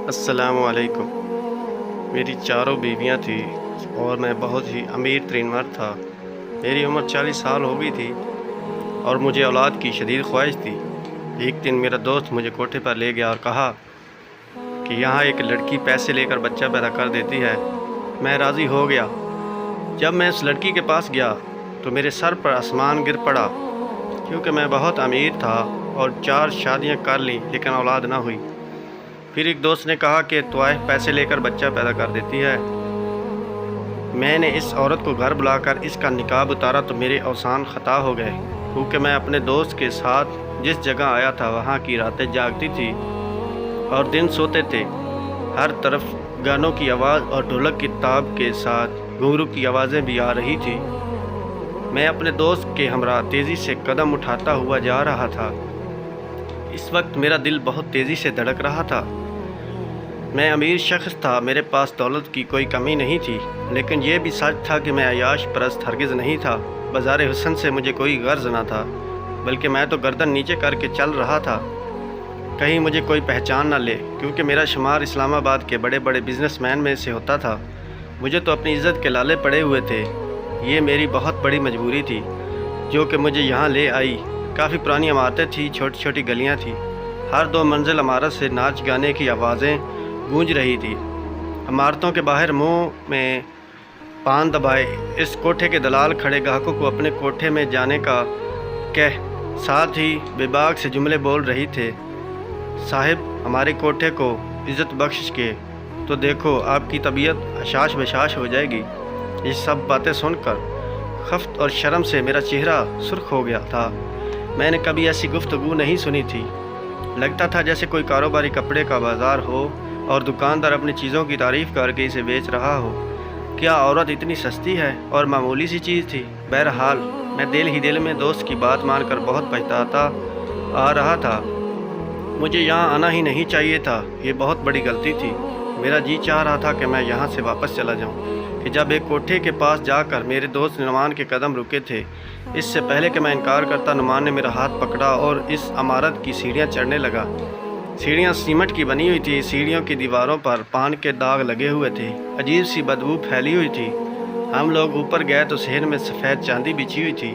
السلام علیکم۔ میری چاروں بیویاں تھیں اور میں بہت ہی امیر ترین مرد تھا۔ میری عمر 40 سال ہو گئی تھی اور مجھے اولاد کی شدید خواہش تھی۔ ایک دن میرا دوست مجھے کوٹھے پر لے گیا اور کہا کہ یہاں ایک لڑکی پیسے لے کر بچہ پیدا کر دیتی ہے۔ میں راضی ہو گیا۔ جب میں اس لڑکی کے پاس گیا تو میرے سر پر آسمان گر پڑا، کیونکہ میں بہت امیر تھا اور 4 شادیاں کر لیں لیکن اولاد نہ ہوئی۔ پھر ایک دوست نے کہا کہ طوائف پیسے لے کر بچہ پیدا کر دیتی ہے۔ میں نے اس عورت کو گھر بلا کر اس کا نقاب اتارا تو میرے اوزان خطا ہو گئے، کیونکہ میں اپنے دوست کے ساتھ جس جگہ آیا تھا وہاں کی راتیں جاگتی تھی اور دن سوتے تھے۔ ہر طرف گانوں کی آواز اور ڈھولک کی تاب کے ساتھ گھنگرو کی آوازیں بھی آ رہی تھی۔ میں اپنے دوست کے ہمراہ تیزی سے قدم اٹھاتا ہوا جا رہا تھا۔ اس وقت میرا دل بہت تیزی سے دھڑک رہا تھا۔ میں امیر شخص تھا، میرے پاس دولت کی کوئی کمی نہیں تھی، لیکن یہ بھی سچ تھا کہ میں عیاش پرست ہرگز نہیں تھا۔ بازار حسن سے مجھے کوئی غرض نہ تھا، بلکہ میں تو گردن نیچے کر کے چل رہا تھا، کہیں مجھے کوئی پہچان نہ لے، کیونکہ میرا شمار اسلام آباد کے بڑے بڑے بزنس مین میں سے ہوتا تھا۔ مجھے تو اپنی عزت کے لالے پڑے ہوئے تھے۔ یہ میری بہت بڑی مجبوری تھی جو کہ مجھے یہاں لے آئی۔ کافی پرانی عمارتیں تھیں، چھوٹی چھوٹی گلیاں تھیں۔ ہر 2 منزل عمارت سے ناچ گانے کی آوازیں گونج رہی تھی۔ عمارتوں کے باہر منہ میں پان دبائے اس کوٹھے کے دلال کھڑے گاہکوں کو اپنے کوٹھے میں جانے کا کہہ ساتھ ہی بے باک سے جملے بول رہی تھے۔ صاحب، ہمارے کوٹھے کو عزت بخش کے تو دیکھو، آپ کی طبیعت حشاش بشاش ہو جائے گی۔ یہ سب باتیں سن کر خفت اور شرم سے میرا چہرہ سرخ ہو گیا تھا۔ میں نے کبھی ایسی گفتگو نہیں سنی تھی۔ لگتا تھا جیسے کوئی کاروباری کپڑے کا بازار ہو اور دکاندار اپنی چیزوں کی تعریف کر کے اسے بیچ رہا ہو۔ کیا عورت اتنی سستی ہے اور معمولی سی چیز تھی؟ بہرحال میں دل ہی دل میں دوست کی بات مان کر بہت پچھتاتا آ رہا تھا۔ مجھے یہاں آنا ہی نہیں چاہیے تھا، یہ بہت بڑی غلطی تھی۔ میرا جی چاہ رہا تھا کہ میں یہاں سے واپس چلا جاؤں کہ جب ایک کوٹھے کے پاس جا کر میرے دوست نعمان کے قدم رکے تھے۔ اس سے پہلے کہ میں انکار کرتا، نعمان نے میرا ہاتھ پکڑا اور اس عمارت کی سیڑھیاں چڑھنے لگا۔ سیڑھیاں سیمنٹ کی بنی ہوئی تھی، سیڑھیوں کی دیواروں پر پان کے داغ لگے ہوئے تھے، عجیب سی بدبو پھیلی ہوئی تھی۔ ہم لوگ اوپر گئے تو صحن میں سفید چاندی بچھی ہوئی تھی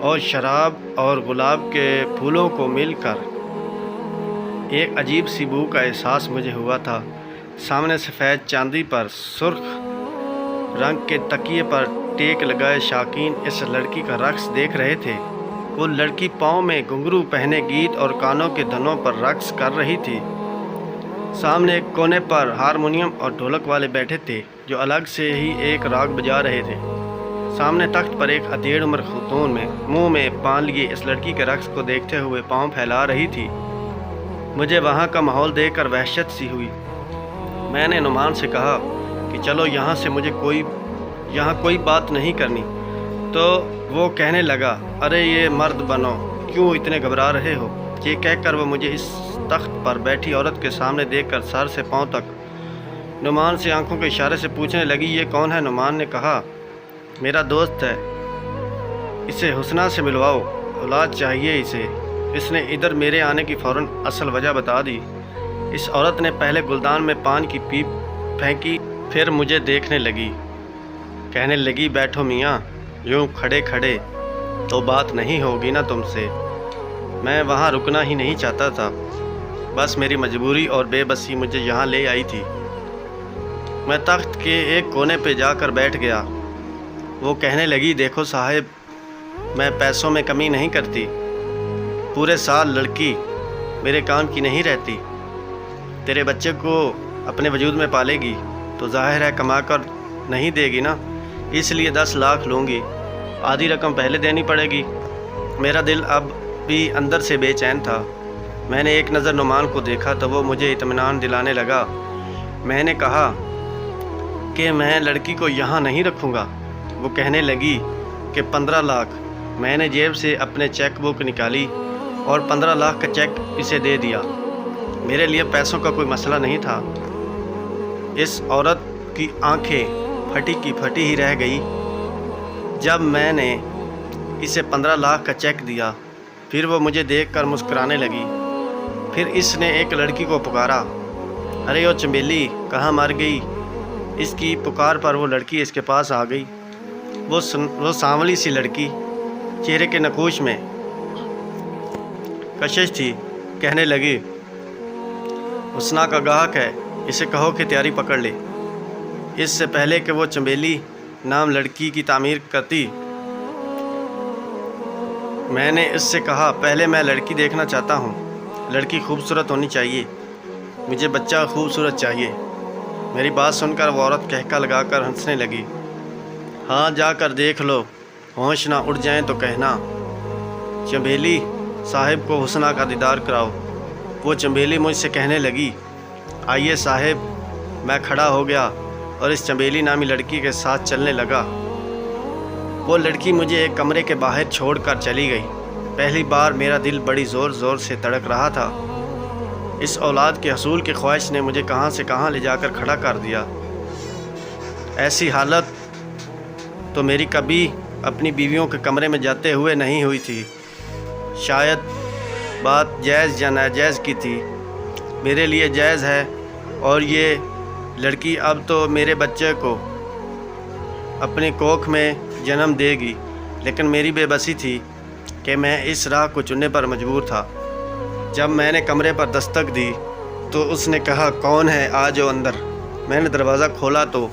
اور شراب اور گلاب کے پھولوں کو مل کر ایک عجیب سی بو کا احساس مجھے ہوا تھا۔ سامنے سفید چاندی پر سرخ رنگ کے تکیے پر ٹیک لگائے شائقین اس لڑکی کا رقص دیکھ رہے تھے۔ وہ لڑکی پاؤں میں گھنگرو پہنے گیت اور کانوں کے دھنوں پر رقص کر رہی تھی۔ سامنے ایک کونے پر ہارمونیم اور ڈھولک والے بیٹھے تھے جو الگ سے ہی ایک راگ بجا رہے تھے۔ سامنے تخت پر ایک ادھیڑ عمر خاتون میں منہ میں پان لیے اس لڑکی کے رقص کو دیکھتے ہوئے پاؤں پھیلا رہی تھی۔ مجھے وہاں کا ماحول دیکھ کر وحشت سی ہوئی۔ میں نے نعمان سے کہا کہ چلو یہاں سے، مجھے یہاں کوئی بات نہیں کرنی۔ تو وہ کہنے لگا، ارے یہ مرد بنو، کیوں اتنے گھبرا رہے ہو؟ یہ کہہ کر وہ مجھے اس تخت پر بیٹھی عورت کے سامنے دیکھ کر سر سے پاؤں تک نعمان سے آنکھوں کے اشارے سے پوچھنے لگی، یہ کون ہے؟ نعمان نے کہا، میرا دوست ہے، اسے حسنہ سے ملواؤ، اولاد چاہیے اسے۔ اس نے ادھر میرے آنے کی فوراً اصل وجہ بتا دی۔ اس عورت نے پہلے گلدان میں پان کی پیپ پھینکی، پھر مجھے دیکھنے لگی، کہنے لگی، بیٹھو میاں، یوں کھڑے کھڑے تو بات نہیں ہوگی نا تم سے؟ میں وہاں رکنا ہی نہیں چاہتا تھا، بس میری مجبوری اور بے بسی مجھے یہاں لے آئی تھی۔ میں تخت کے ایک کونے پہ جا کر بیٹھ گیا۔ وہ کہنے لگی، دیکھو صاحب، میں پیسوں میں کمی نہیں کرتی، پورے سال لڑکی میرے کام کی نہیں رہتی، تیرے بچے کو اپنے وجود میں پالے گی تو ظاہر ہے کما کر نہیں دے گی نا، اس لیے 10 لاکھ لوں گی، آدھی رقم پہلے دینی پڑے گی۔ میرا دل اب بھی اندر سے بے چین تھا۔ میں نے ایک نظر نعمان کو دیکھا تو وہ مجھے اطمینان دلانے لگا۔ میں نے کہا کہ میں لڑکی کو یہاں نہیں رکھوں گا۔ وہ کہنے لگی کہ 15 لاکھ۔ میں نے جیب سے اپنے چیک بک نکالی اور 15 لاکھ کا چیک اسے دے دیا۔ میرے لیے پیسوں کا کوئی مسئلہ نہیں تھا۔ اس عورت کی آنکھیں پھٹی کی پھٹی ہی رہ گئی جب میں نے اسے 15 لاکھ کا چیک دیا۔ پھر وہ مجھے دیکھ کر مسکرانے لگی، پھر اس نے ایک لڑکی کو پکارا، ارے او چنبیلی کہاں مر گئی؟ اس کی پکار پر وہ لڑکی اس کے پاس آ گئی۔ وہ سانولی سی لڑکی، چہرے کے نقوش میں کشش تھی۔ کہنے لگی، حسنا کا گاہک ہے، اسے کہو کہ تیاری پکڑ لے۔ اس سے پہلے کہ وہ چنبیلی نام لڑکی کی تعمیر کرتی، میں نے اس سے کہا، پہلے میں لڑکی دیکھنا چاہتا ہوں۔ لڑکی خوبصورت ہونی چاہیے، مجھے بچہ خوبصورت چاہیے۔ میری بات سن کر وہ عورت کہکا لگا کر ہنسنے لگی۔ ہاں جا کر دیکھ لو، ہوش نہ اڑ جائیں تو کہنا۔ چنبیلی صاحب کو حسنا کا دیدار کراؤ۔ وہ چنبیلی مجھ سے کہنے لگی، آئیے صاحب۔ میں کھڑا ہو گیا اور اس چنبیلی نامی لڑکی کے ساتھ چلنے لگا۔ وہ لڑکی مجھے ایک کمرے کے باہر چھوڑ کر چلی گئی۔ پہلی بار میرا دل بڑی زور زور سے تڑک رہا تھا۔ اس اولاد کے حصول کی خواہش نے مجھے کہاں سے کہاں لے جا کر کھڑا کر دیا۔ ایسی حالت تو میری کبھی اپنی بیویوں کے کمرے میں جاتے ہوئے نہیں ہوئی تھی۔ شاید بات جائز یا ناجائز کی تھی۔ میرے لیے جائز ہے، اور یہ لڑکی اب تو میرے بچے کو اپنی کوکھ میں جنم دے گی، لیکن میری بے بسی تھی کہ میں اس راہ کو چننے پر مجبور تھا۔ جب میں نے کمرے پر دستک دی تو اس نے کہا، کون ہے؟ آ جاؤ اندر۔ میں نے دروازہ کھولا تو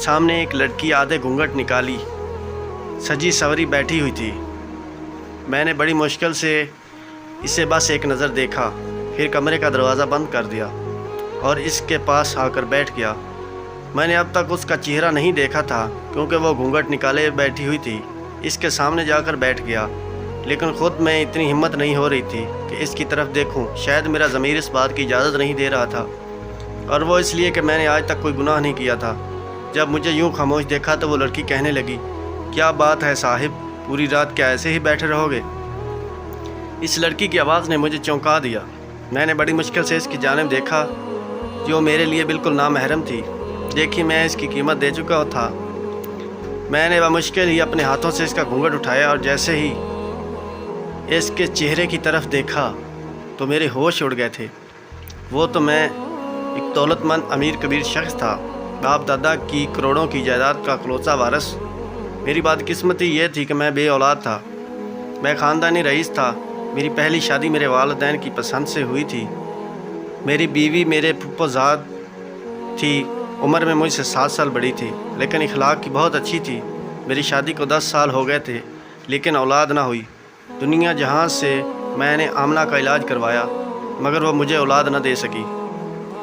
سامنے ایک لڑکی آدھے گھونگھٹ نکالی سجی سوری بیٹھی ہوئی تھی۔ میں نے بڑی مشکل سے اسے بس ایک نظر دیکھا، پھر کمرے کا دروازہ بند کر دیا اور اس کے پاس آ کر بیٹھ گیا۔ میں نے اب تک اس کا چہرہ نہیں دیکھا تھا کیونکہ وہ گھونگھٹ نکالے بیٹھی ہوئی تھی۔ اس کے سامنے جا کر بیٹھ گیا، لیکن خود میں اتنی ہمت نہیں ہو رہی تھی کہ اس کی طرف دیکھوں۔ شاید میرا ضمیر اس بات کی اجازت نہیں دے رہا تھا، اور وہ اس لیے کہ میں نے آج تک کوئی گناہ نہیں کیا تھا۔ جب مجھے یوں خاموش دیکھا تو وہ لڑکی کہنے لگی، کیا بات ہے صاحب، پوری رات کیا ایسے ہی بیٹھے رہو گے؟ اس لڑکی کی آواز نے مجھے چونکا دیا۔ میں نے بڑی مشکل سے اس کی جانب دیکھا، جو میرے لیے بالکل نامحرم تھی۔ دیکھی میں اس کی قیمت دے چکا تھا۔ میں نے بمشکل ہی اپنے ہاتھوں سے اس کا گھونگھٹ اٹھایا، اور جیسے ہی اس کے چہرے کی طرف دیکھا تو میرے ہوش اڑ گئے تھے۔ وہ تو میں ایک دولت مند امیر کبیر شخص تھا، باپ دادا کی کروڑوں کی جائیداد کا اکلوتا وارث۔ میری بدقسمتی یہ تھی کہ میں بے اولاد تھا۔ میں خاندانی رئیس تھا۔ میری پہلی شادی میرے والدین کی پسند سے ہوئی تھی۔ میری بیوی میرے پھپھو زاد تھی، عمر میں مجھ سے 7 سال بڑی تھی، لیکن اخلاق کی بہت اچھی تھی۔ میری شادی کو 10 سال ہو گئے تھے، لیکن اولاد نہ ہوئی۔ دنیا جہاں سے میں نے آمنہ کا علاج کروایا، مگر وہ مجھے اولاد نہ دے سکی۔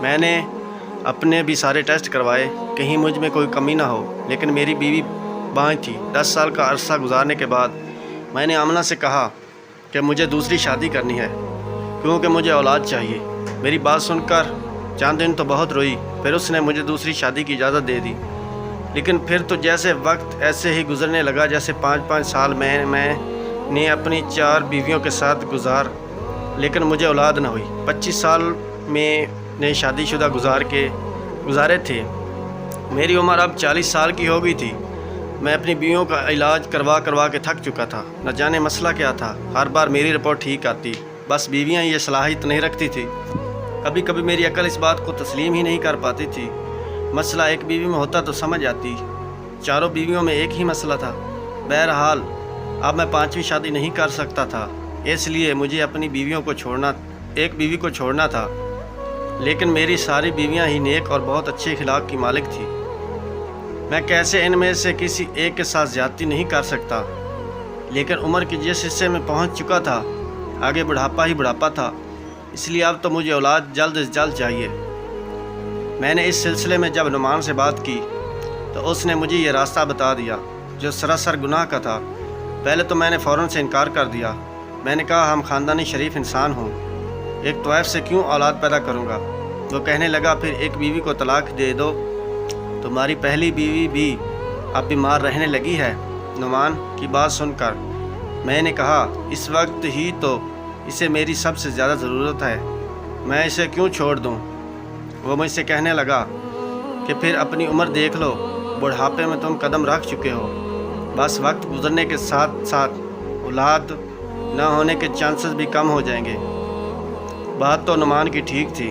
میں نے اپنے بھی سارے ٹیسٹ کروائے، کہیں مجھ میں کوئی کمی نہ ہو، لیکن میری بیوی بانجھ تھی۔ 10 سال کا عرصہ گزارنے کے بعد میں نے آمنہ سے کہا کہ مجھے دوسری شادی کرنی ہے، کیونکہ مجھے اولاد چاہیے۔ میری بات سن کر چند دن تو بہت روئی، پھر اس نے مجھے دوسری شادی کی اجازت دے دی۔ لیکن پھر تو جیسے وقت ایسے ہی گزرنے لگا جیسے 5 سال میں نے اپنی 4 بیویوں کے ساتھ لیکن مجھے اولاد نہ ہوئی۔ 25 سال میں نے شادی شدہ گزارے تھے۔ میری عمر اب 40 سال کی ہو گئی تھی۔ میں اپنی بیویوں کا علاج کروا کے تھک چکا تھا۔ نہ جانے مسئلہ کیا تھا، ہر بار میری رپورٹ ٹھیک آتی، بس بیویاں یہ صلاحیت نہیں رکھتی تھی۔ کبھی کبھی میری عقل اس بات کو تسلیم ہی نہیں کر پاتی تھی۔ مسئلہ ایک بیوی میں ہوتا تو سمجھ آتی، 4 بیویوں میں ایک ہی مسئلہ تھا۔ بہرحال اب میں 5ویں شادی نہیں کر سکتا تھا، اس لیے مجھے اپنی ایک بیوی کو چھوڑنا تھا۔ لیکن میری ساری بیویاں ہی نیک اور بہت اچھے اخلاق کی مالک تھی۔ میں کیسے ان میں سے کسی ایک کے ساتھ زیادتی نہیں کر سکتا، لیکن عمر کے جس حصے میں پہنچ چکا تھا، آگے بڑھاپا ہی بڑھاپا تھا، اس لیے اب تو مجھے اولاد جلد از جلد چاہیے۔ میں نے اس سلسلے میں جب نعمان سے بات کی تو اس نے مجھے یہ راستہ بتا دیا جو سراسر گناہ کا تھا۔ پہلے تو میں نے فوراً سے انکار کر دیا۔ میں نے کہا، ہم خاندانی شریف انسان ہوں، ایک طوائف سے کیوں اولاد پیدا کروں گا؟ وہ کہنے لگا، پھر ایک بیوی کو طلاق دے دو، تمہاری پہلی بیوی بھی اب بیمار رہنے لگی ہے۔ نعمان کی بات سن کر میں نے کہا، اس وقت ہی تو اسے میری سب سے زیادہ ضرورت ہے، میں اسے کیوں چھوڑ دوں؟ وہ مجھ سے کہنے لگا کہ پھر اپنی عمر دیکھ لو، بڑھاپے میں تم قدم رکھ چکے ہو، بس وقت گزرنے کے ساتھ ساتھ اولاد نہ ہونے کے چانسز بھی کم ہو جائیں گے۔ بات تو نعمان کی ٹھیک تھی،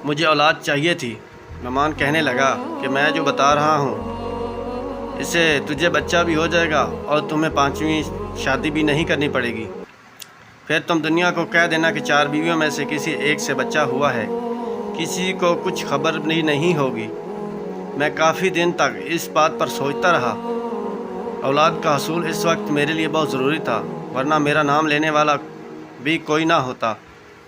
مجھے اولاد چاہیے تھی۔ نعمان کہنے لگا کہ میں جو بتا رہا ہوں اس سے تجھے بچہ بھی ہو جائے گا اور تمہیں 5ویں شادی بھی نہیں کرنی پڑے گی۔ پھر تم دنیا کو کہہ دینا کہ 4 بیویوں میں سے کسی ایک سے بچہ ہوا ہے، کسی کو کچھ خبر بھی نہیں ہوگی۔ میں کافی دن تک اس بات پر سوچتا رہا۔ اولاد کا حصول اس وقت میرے لیے بہت ضروری تھا، ورنہ میرا نام لینے والا بھی کوئی نہ ہوتا۔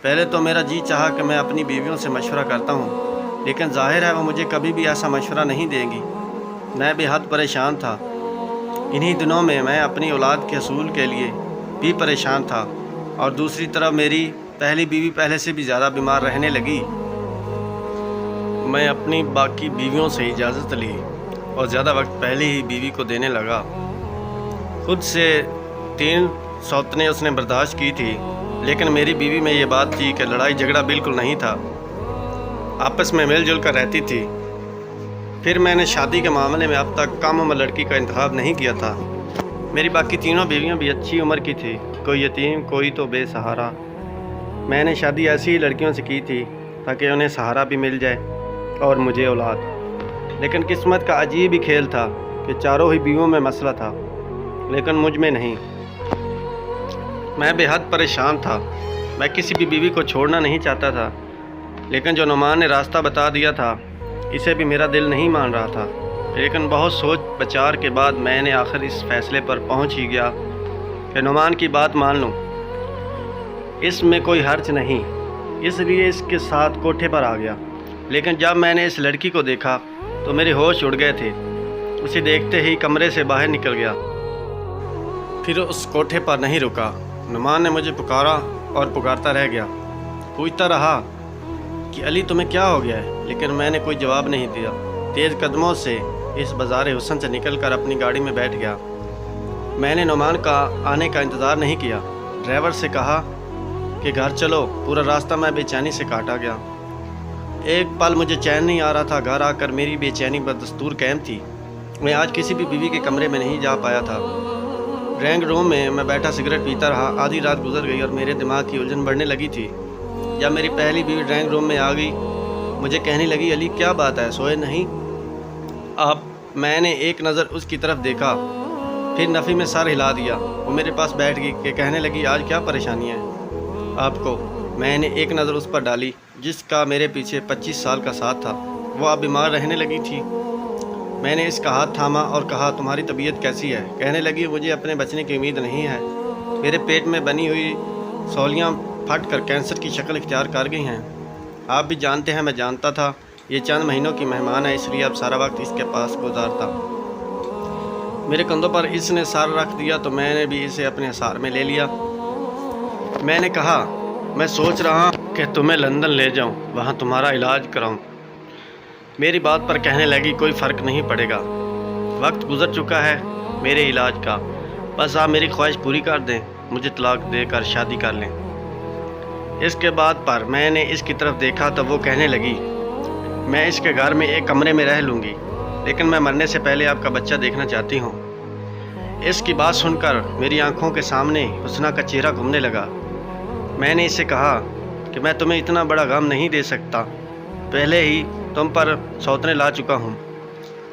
پہلے تو میرا جی چاہا کہ میں اپنی بیویوں سے مشورہ کرتا ہوں، لیکن ظاہر ہے وہ مجھے کبھی بھی ایسا مشورہ نہیں دیں گی۔ میں بے حد پریشان تھا۔ انہی دنوں میں میں اپنی اولاد کے حصول کے لیے بھی پریشان تھا، اور دوسری طرف میری پہلی بیوی پہلے سے بھی زیادہ بیمار رہنے لگی۔ میں اپنی باقی بیویوں سے اجازت لی اور زیادہ وقت پہلی ہی بیوی کو دینے لگا۔ خود سے 3 سوتنیں اس نے برداشت کی تھی، لیکن میری بیوی میں یہ بات تھی کہ لڑائی جھگڑا بالکل نہیں تھا، آپس میں مل جل کر رہتی تھی۔ پھر میں نے شادی کے معاملے میں اب تک کم عمر لڑکی کا انتخاب نہیں کیا تھا۔ میری باقی تینوں بیویاں بھی اچھی عمر کی تھی، کوئی یتیم، کوئی تو بے سہارا۔ میں نے شادی ایسی ہی لڑکیوں سے کی تھی تاکہ انہیں سہارا بھی مل جائے اور مجھے اولاد۔ لیکن قسمت کا عجیب ہی کھیل تھا کہ چاروں ہی بیویوں میں مسئلہ تھا، لیکن مجھ میں نہیں۔ میں بے حد پریشان تھا۔ میں کسی بھی بیوی کو چھوڑنا نہیں چاہتا تھا، لیکن جو نعمان نے راستہ بتا دیا تھا اسے بھی میرا دل نہیں مان رہا تھا۔ لیکن بہت سوچ بچار کے بعد میں نے آخر اس فیصلے پر پہنچ ہی گیا کہ نعمان کی بات مان لوں، اس میں کوئی حرج نہیں۔ اس لیے اس کے ساتھ کوٹھے پر آ گیا۔ لیکن جب میں نے اس لڑکی کو دیکھا تو میرے ہوش اڑ گئے تھے۔ اسے دیکھتے ہی کمرے سے باہر نکل گیا، پھر اس کوٹھے پر نہیں رکا۔ نعمان نے مجھے پکارا اور پکارتا رہ گیا، پوچھتا رہا کہ علی تمہیں کیا ہو گیا ہے، لیکن میں نے کوئی جواب نہیں دیا۔ تیز قدموں سے اس بازار حسن سے نکل کر اپنی گاڑی میں بیٹھ گیا۔ میں نے نعمان کا آنے کا انتظار نہیں کیا، ڈرائیور سے کہا کہ گھر چلو۔ پورا راستہ میں بے چینی سے کاٹا گیا۔ ایک پل مجھے چین نہیں آ رہا تھا۔ گھر آ کر میری بے چینی بدستور قائم تھی۔ میں آج کسی بھی بیوی کے کمرے میں نہیں جا پایا تھا۔ ڈرائنگ روم میں بیٹھا سگریٹ پیتا رہا۔ آدھی رات گزر گئی اور میرے دماغ کی الجھن بڑھنے لگی تھی۔ جب میری پہلی بیوی ڈرائنگ روم میں آ گئی، مجھے کہنے لگی علی کیا بات ہے، سوئے نہیں آپ؟ میں نے ایک نظر اس کی طرف دیکھا، پھر نفی میں سر ہلا دیا۔ وہ میرے پاس بیٹھ گئی کہ کہنے لگی آج کیا پریشانی ہے آپ کو؟ میں نے ایک نظر اس پر ڈالی جس کا میرے پیچھے 25 سال کا ساتھ تھا۔ وہ اب بیمار رہنے لگی تھی۔ میں نے اس کا ہاتھ تھاما اور کہا تمہاری طبیعت کیسی ہے؟ کہنے لگی مجھے اپنے بچنے کی امید نہیں ہے، میرے پیٹ میں بنی ہوئی سولیاں پھٹ کر کینسر کی شکل اختیار کر گئی ہیں۔ آپ بھی جانتے ہیں، میں جانتا تھا یہ چند مہینوں کی مہمان ہے، اس لیے اب سارا وقت اس کے پاس گزارتا۔ میرے کندھوں پر اس نے سر رکھ دیا تو میں نے بھی اسے اپنے حصار میں لے لیا۔ میں نے کہا میں سوچ رہا ہوں کہ تمہیں لندن لے جاؤں، وہاں تمہارا علاج کراؤں۔ میری بات پر کہنے لگی کوئی فرق نہیں پڑے گا، وقت گزر چکا ہے میرے علاج کا، بس آپ میری خواہش پوری کر دیں، مجھے طلاق دے کر شادی کر لیں۔ اس کے بعد پر میں نے اس کی طرف دیکھا تو وہ کہنے لگی میں اس کے گھر میں ایک کمرے میں رہ لوں گی، لیکن میں مرنے سے پہلے آپ کا بچہ دیکھنا چاہتی ہوں۔ اس کی بات سن کر میری آنکھوں کے سامنے حسنہ کا چہرہ گھومنے لگا۔ میں نے اسے کہا کہ میں تمہیں اتنا بڑا غم نہیں دے سکتا، پہلے ہی تم پر سوتنے لا چکا ہوں،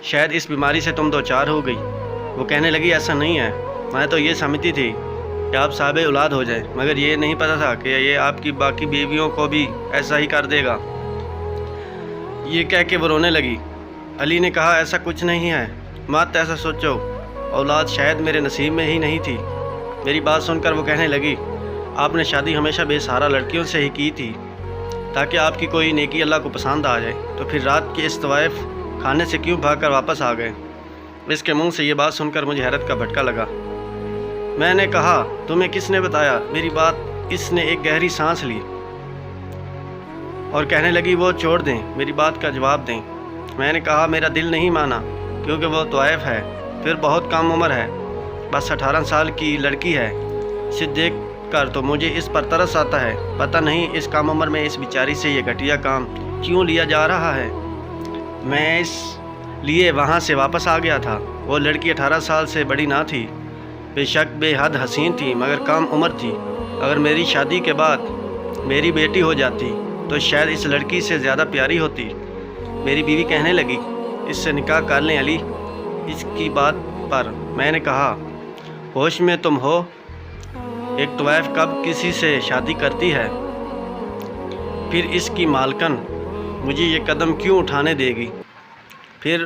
شاید اس بیماری سے تم دوچار ہو گئی۔ وہ کہنے لگی ایسا نہیں ہے، میں تو یہ سمجھتی تھی کہ آپ صاحب اولاد ہو جائیں، مگر یہ نہیں پتہ تھا کہ یہ آپ کی باقی بیویوں کو بھی ایسا ہی کر دے گا۔ یہ کہہ کے وہ رونے لگی۔ علی نے کہا ایسا کچھ نہیں ہے، مت ایسا سوچو، اولاد شاید میرے نصیب میں ہی نہیں تھی۔ میری بات سن کر وہ کہنے لگی آپ نے شادی ہمیشہ بے سہارا لڑکیوں سے ہی کی تھی تاکہ آپ کی کوئی نیکی اللہ کو پسند آ جائے، تو پھر رات کے اس طوائف کھانے سے کیوں بھاگ کر واپس آ گئے؟ اس کے منہ سے یہ بات سن کر مجھے حیرت کا بھٹکا لگا۔ میں نے کہا تمہیں کس نے بتایا؟ میری بات اس نے ایک گہری سانس لی اور کہنے لگی وہ چھوڑ دیں، میری بات کا جواب دیں۔ میں نے کہا میرا دل نہیں مانا، کیونکہ وہ طوائف ہے، پھر بہت کم عمر ہے، بس 18 سال کی لڑکی ہے۔ اسے دیکھ کر تو مجھے اس پر ترس آتا ہے، پتہ نہیں اس کم عمر میں اس بیچاری سے یہ گھٹیا کام کیوں لیا جا رہا ہے۔ میں اس لیے وہاں سے واپس آ گیا تھا۔ وہ لڑکی 18 سال سے بڑی نہ تھی، بے شک بے حد حسین تھی، مگر کم عمر تھی۔ اگر میری شادی کے بعد میری بیٹی ہو جاتی تو شاید اس لڑکی سے زیادہ پیاری ہوتی۔ میری بیوی کہنے لگی اس سے نکاح کر لیں علی۔ اس کی بات پر میں نے کہا ہوش میں تم ہو؟ ایک طوائف کب کسی سے شادی کرتی ہے؟ پھر اس کی مالکن مجھے یہ قدم کیوں اٹھانے دے گی؟ پھر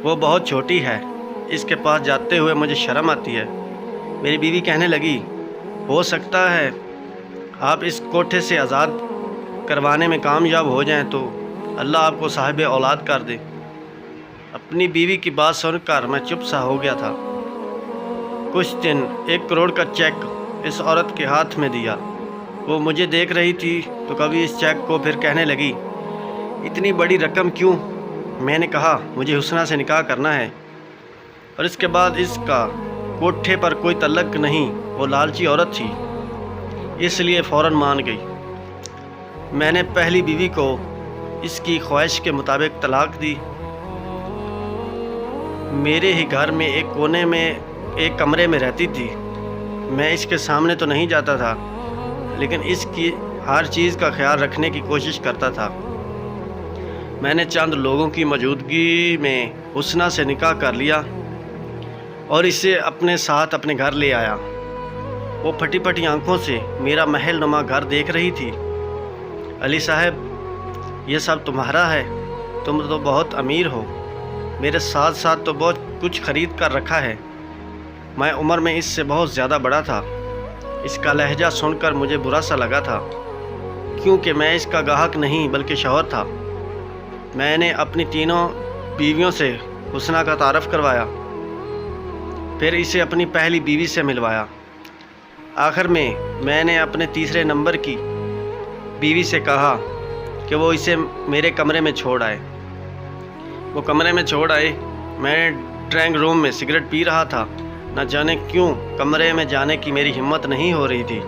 وہ بہت چھوٹی ہے، اس کے پاس جاتے ہوئے مجھے شرم آتی ہے۔ میری بیوی کہنے لگی ہو سکتا ہے آپ اس کوٹھے سے آزاد کروانے میں کامیاب ہو جائیں تو اللہ آپ کو صاحب اولاد کر دے۔ اپنی بیوی کی بات سن کر میں چپ سا ہو گیا تھا۔ کچھ دن 1 کروڑ کا چیک اس عورت کے ہاتھ میں دیا۔ وہ مجھے دیکھ رہی تھی تو کبھی اس چیک کو پھر کہنے لگی اتنی بڑی رقم کیوں؟ میں نے کہا مجھے حسنہ سے نکاح کرنا ہے، اور اس کے بعد اس کا کوٹھے پر کوئی تعلق نہیں۔ وہ لالچی عورت تھی، اس لیے فوراً مان گئی۔ میں نے پہلی بیوی کو اس کی خواہش کے مطابق طلاق دی۔ میرے ہی گھر میں ایک کونے میں ایک کمرے میں رہتی تھی۔ میں اس کے سامنے تو نہیں جاتا تھا، لیکن اس کی ہر چیز کا خیال رکھنے کی کوشش کرتا تھا۔ میں نے چند لوگوں کی موجودگی میں حسنہ سے نکاح کر لیا اور اسے اپنے ساتھ اپنے گھر لے آیا۔ وہ پھٹی پھٹی آنکھوں سے میرا محل نما گھر دیکھ رہی تھی۔ علی صاحب یہ سب تمہارا ہے؟ تم تو بہت امیر ہو، میرے ساتھ ساتھ تو بہت کچھ خرید کر رکھا ہے۔ میں عمر میں اس سے بہت زیادہ بڑا تھا۔ اس کا لہجہ سن کر مجھے برا سا لگا تھا، کیونکہ میں اس کا گاہک نہیں بلکہ شوہر تھا۔ میں نے اپنی تینوں بیویوں سے حسنہ کا تعارف کروایا، پھر اسے اپنی پہلی بیوی سے ملوایا۔ آخر میں نے اپنے تیسرے نمبر کی بیوی سے کہا کہ وہ اسے میرے کمرے میں چھوڑ آئے۔ وہ کمرے میں چھوڑ آئے۔ میں ڈرائنگ روم میں سگریٹ پی رہا تھا۔ نہ جانے کیوں کمرے میں جانے کی میری ہمت نہیں ہو رہی تھی۔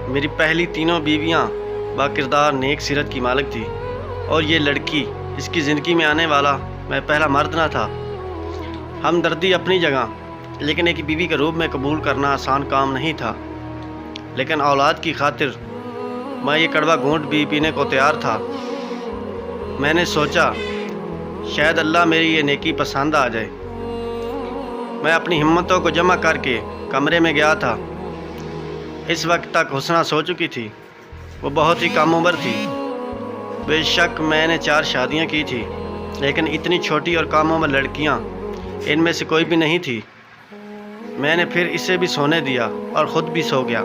میری پہلی تینوں بیویاں باکردار نیک سیرت کی مالک تھی، اور یہ لڑکی اس کی زندگی میں آنے والا میں پہلا مرد نہ تھا۔ ہمدردی اپنی جگہ، لیکن ایک بیوی کے روپ میں قبول کرنا آسان کام نہیں تھا۔ لیکن اولاد کی خاطر میں یہ کڑوا گھونٹ بھی پینے کو تیار تھا۔ میں نے سوچا شاید اللہ میری یہ نیکی پسند آ جائے۔ میں اپنی ہمتوں کو جمع کر کے کمرے میں گیا تھا۔ اس وقت تک حسنہ سو چکی تھی۔ وہ بہت ہی کم عمر تھی۔ بے شک میں نے 4 شادیاں کی تھی، لیکن اتنی چھوٹی اور کم عمر لڑکیاں ان میں سے کوئی بھی نہیں تھی۔ میں نے پھر اسے بھی سونے دیا اور خود بھی سو گیا۔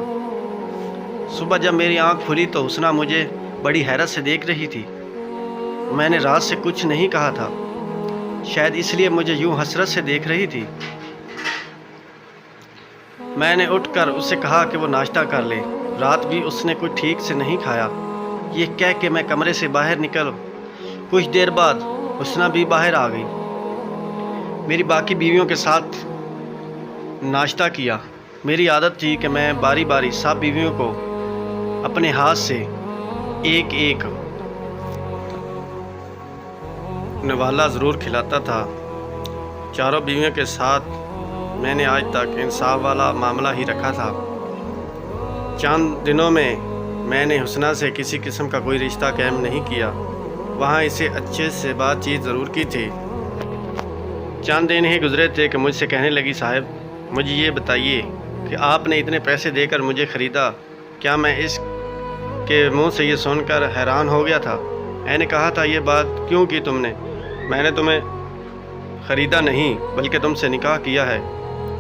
صبح جب میری آنکھ کھلی تو حسنہ مجھے بڑی حیرت سے دیکھ رہی تھی۔ میں نے رات سے کچھ نہیں کہا تھا، شاید اس لیے مجھے یوں حسرت سے دیکھ رہی تھی۔ میں نے اٹھ کر اسے کہا کہ وہ ناشتہ کر لے۔ رات بھی اس نے کچھ ٹھیک سے نہیں کھایا۔ یہ کہہ کے میں کمرے سے باہر نکل۔ کچھ دیر بعد حسنہ بھی باہر آ گئی۔ میری باقی بیویوں کے ساتھ ناشتہ کیا۔ میری عادت تھی کہ میں باری باری سب بیویوں کو اپنے ہاتھ سے ایک ایک نوالا ضرور کھلاتا تھا۔ چاروں بیویوں کے ساتھ میں نے آج تک انصاف والا معاملہ ہی رکھا تھا۔ چند دنوں میں نے حسنہ سے کسی قسم کا کوئی رشتہ قائم نہیں کیا۔ وہاں اسے اچھے سے بات چیت ضرور کی تھی۔ چند دن ہی گزرے تھے کہ مجھ سے کہنے لگی صاحب مجھے یہ بتائیے کہ آپ نے اتنے پیسے دے کر مجھے خریدا، کیا؟ میں اس کے منہ سے یہ سن کر حیران ہو گیا تھا۔ میں نے کہا تھا یہ بات کیوں کی تم نے؟ میں نے تمہیں خریدا نہیں بلکہ تم سے نکاح کیا ہے۔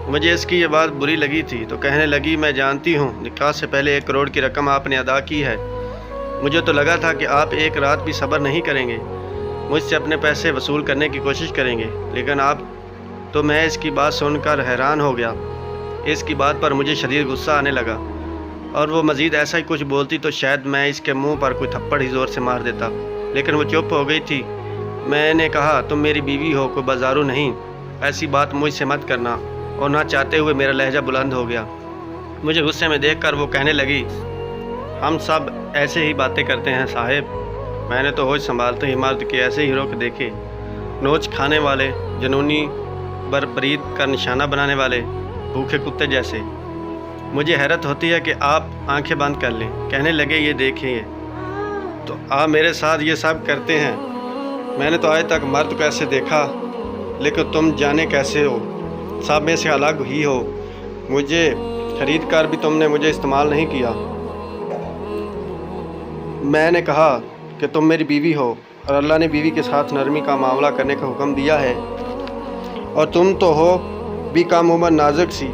مجھے اس کی یہ بات بری لگی تھی تو کہنے لگی میں جانتی ہوں نکاح سے پہلے 1 کروڑ کی رقم آپ نے ادا کی ہے۔ مجھے تو لگا تھا کہ آپ ایک رات بھی صبر نہیں کریں گے، مجھ سے اپنے پیسے وصول کرنے کی کوشش کریں گے، لیکن آپ تو میں اس کی بات سن کر حیران ہو گیا۔ اس کی بات پر مجھے شدید غصہ آنے لگا، اور وہ مزید ایسا ہی کچھ بولتی تو شاید میں اس کے منہ پر کوئی تھپڑ ہی زور سے مار دیتا، لیکن وہ چپ ہو گئی تھی۔ میں نے کہا تم میری بیوی ہو، کوئی بازارو نہیں، ایسی بات مجھ سے مت کرنا، اور نہ چاہتے ہوئے میرا لہجہ بلند ہو گیا۔ مجھے غصے میں دیکھ کر وہ کہنے لگی ہم سب ایسے ہی باتیں کرتے ہیں صاحب، میں نے تو ہوش سنبھالتے ہی مرد کے ایسے ہیرو کو دیکھے، نوچ کھانے والے، جنونی بربرید کا نشانہ بنانے والے، بھوکے کتے جیسے۔ مجھے حیرت ہوتی ہے کہ آپ آنکھیں بند کر لیں۔ کہنے لگے یہ دیکھیں تو آپ میرے ساتھ یہ سب کرتے ہیں۔ میں نے تو آج تک مرد کو ایسے دیکھا، لیکن تم جانے کیسے ہو، سب میں سے الگ ہی ہو۔ مجھے خرید کر بھی تم نے مجھے استعمال نہیں کیا۔ میں نے کہا کہ تم میری بیوی ہو اور اللہ نے بیوی کے ساتھ نرمی کا معاملہ کرنے کا حکم دیا ہے، اور تم تو ہو بھی کم عمر نازک سی۔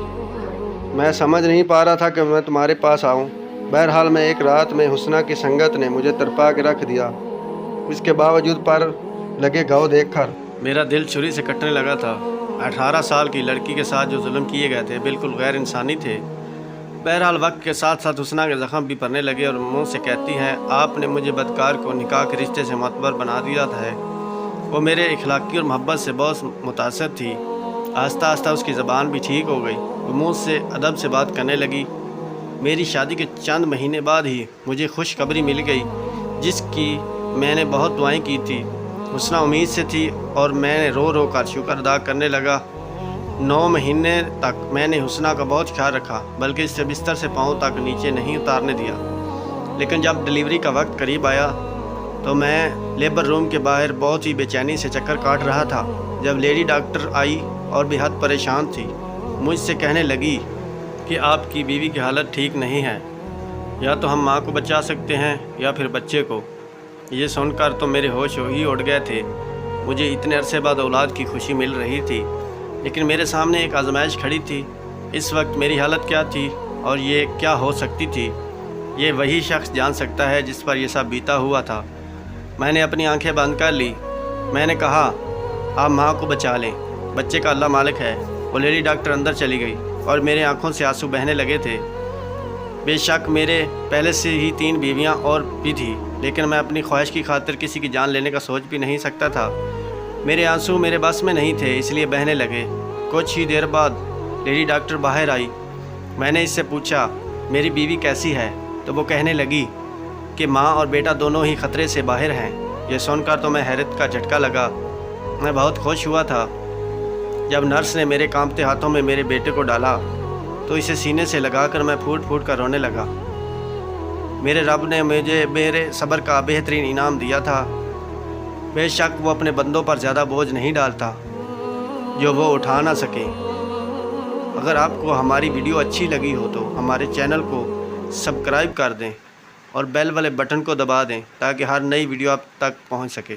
میں سمجھ نہیں پا رہا تھا کہ میں تمہارے پاس آؤں۔ بہرحال میں ایک رات میں حسنہ کی سنگت نے مجھے تڑپا کے رکھ دیا۔ اس کے باوجود پر لگے گھاؤ دیکھ کر میرا دل چھری سے کٹنے لگا تھا۔ 18 سال کی لڑکی کے ساتھ جو ظلم کیے گئے تھے بالکل غیر انسانی تھے۔ بہرحال وقت کے ساتھ ساتھ حسنہ کے زخم بھی پڑنے لگے اور منہ سے کہتی ہیں آپ نے مجھے بدکار کو نکاح کے رشتے سے معتبر بنا دیا ہے۔ وہ میرے اخلاقی اور محبت سے بہت متاثر تھی۔ آہستہ آہستہ اس کی زبان بھی ٹھیک ہو گئی۔ وہ منہ سے ادب سے بات کرنے لگی۔ میری شادی کے چند مہینے بعد ہی مجھے خوشخبری مل گئی، جس کی میں نے بہت دعائیں کی تھی۔ حسنہ امید سے تھی اور میں نے رو رو کر شکر ادا کرنے لگا۔ 9 مہینے تک میں نے حسنہ کا بہت خیال رکھا، بلکہ اس سے بستر سے پاؤں تک نیچے نہیں اتارنے دیا۔ لیکن جب ڈلیوری کا وقت قریب آیا تو میں لیبر روم کے باہر بہت ہی بے چینی سے چکر کاٹ رہا تھا، جب لیڈی ڈاکٹر آئی اور بے حد پریشان تھی۔ مجھ سے کہنے لگی کہ آپ کی بیوی کی حالت ٹھیک نہیں ہے، یا تو ہم ماں کو بچا سکتے ہیں یا پھر بچے کو۔ یہ سن کر تو میرے ہوش ہی اڑ گئے تھے۔ مجھے اتنے عرصے بعد اولاد کی خوشی مل رہی تھی، لیکن میرے سامنے ایک آزمائش کھڑی تھی۔ اس وقت میری حالت کیا تھی اور یہ کیا ہو سکتی تھی، یہ وہی شخص جان سکتا ہے جس پر یہ سب بیتا ہوا تھا۔ میں نے اپنی آنکھیں بند کر لی۔ میں نے کہا آپ ماں کو بچا لیں، بچے کا اللہ مالک ہے۔ وہ لیڈی ڈاکٹر اندر چلی گئی اور میرے آنکھوں سے آنسو بہنے لگے تھے۔ بے شک میرے پہلے سے ہی 3 بیویاں اور بھی تھیں، لیکن میں اپنی خواہش کی خاطر کسی کی جان لینے کا سوچ بھی نہیں سکتا تھا۔ میرے آنسو میرے بس میں نہیں تھے، اس لیے بہنے لگے۔ کچھ ہی دیر بعد لیڈی ڈاکٹر باہر آئی۔ میں نے اس سے پوچھا میری بیوی کیسی ہے، تو وہ کہنے لگی کہ ماں اور بیٹا دونوں ہی خطرے سے باہر ہیں۔ یہ سن کر تو میں حیرت کا جھٹکا لگا۔ میں بہت خوش ہوا تھا جب نرس نے میرے کانپتے ہاتھوں میں میرے بیٹے کو ڈالا تو اسے سینے سے لگا کر میں پھوٹ پھوٹ کر رونے لگا۔ میرے رب نے مجھے میرے صبر کا بہترین انعام دیا تھا۔ بے شک وہ اپنے بندوں پر زیادہ بوجھ نہیں ڈالتا جو وہ اٹھا نہ سکیں۔ اگر آپ کو ہماری ویڈیو اچھی لگی ہو تو ہمارے چینل کو سبسکرائب کر دیں اور بیل والے بٹن کو دبا دیں تاکہ ہر نئی ویڈیو آپ تک پہنچ سکے۔